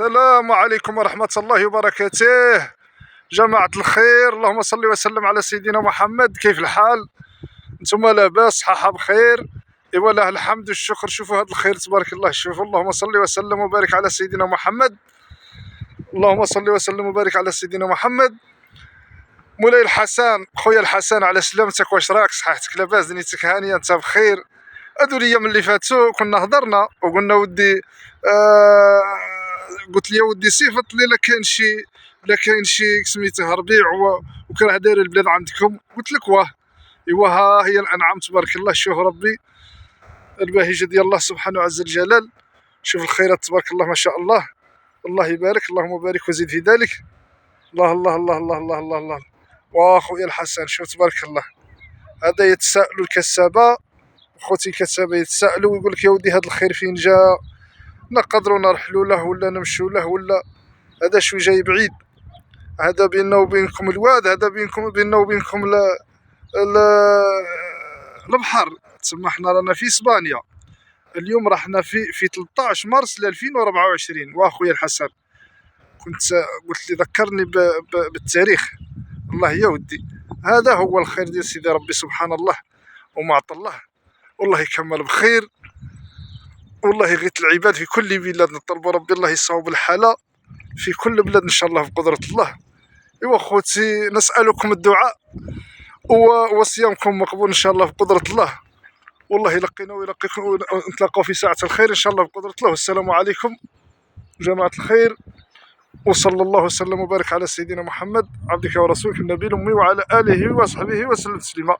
السلام عليكم ورحمة الله وبركاته. جماعة الخير، اللهم صل وسلم على سيدنا محمد. كيف الحال؟ نتوما لاباس؟ صحة بخير؟ ايوا له الحمد والشكر. شوفوا هذا الخير تبارك الله. شوفوا، اللهم صل وسلم وبارك على سيدنا محمد. اللهم صل وسلم وبارك على سيدنا محمد. مولاي الحسن، خويا الحسن، على سلامتك؟ واش راك؟ صحتك لاباس؟ دنيتك هانيه؟ انت بخير؟ هادو الايام اللي فاتوا كنا هضرنا وقلنا ودي قلت لي ودي صيفط لي لا كاين شي سميتها ربيع وكراه داير البلاد عندكم. قلت لك واه، ايوا ها هي الانعام تبارك الله. شوف ربي البهجه ديال الله سبحانه عز الجلال. شوف الخيرات تبارك الله ما شاء الله. الله يبارك، اللهم بارك وزيد في ذلك. الله الله الله الله الله الله الله. واخويا الحسن شوف تبارك الله، هذا يتساءل الكسابه، خوتي الكسابه يتساءلوا ويقول لك يا ودي هذا الخير فين جا؟ نقدروا نرحلوا له ولا نمشوا له ولا هذا شو جاي بعيد؟ هذا بيننا وبينكم الواد، هذا بيننا وبينكم البحر. تسمى حنا رانا في اسبانيا اليوم، راحنا في 13 مارس ل 2024. واخويا الحسن قلت لي ذكرني بالتاريخ. الله يا ودي، هذا هو الخير ديال سيدي ربي سبحان الله ومعطى الله. والله يكمل بخير، والله يغيث العباد في كل بلاد. نطلبوا ربي الله يصاوب الحالة في كل بلاد ان شاء الله بقدرة الله. ايوا خوتي، نسألكم الدعاء وصيامكم مقبول ان شاء الله بقدرة الله. والله يلقينا ويلقيكم ونتلاقاو في ساعة الخير ان شاء الله بقدرة الله. والسلام عليكم جماعة الخير، وصلى الله وسلم وبارك على سيدنا محمد عبدك ورسولك النبي الأمي وعلى آله وصحبه وسلم تسليما.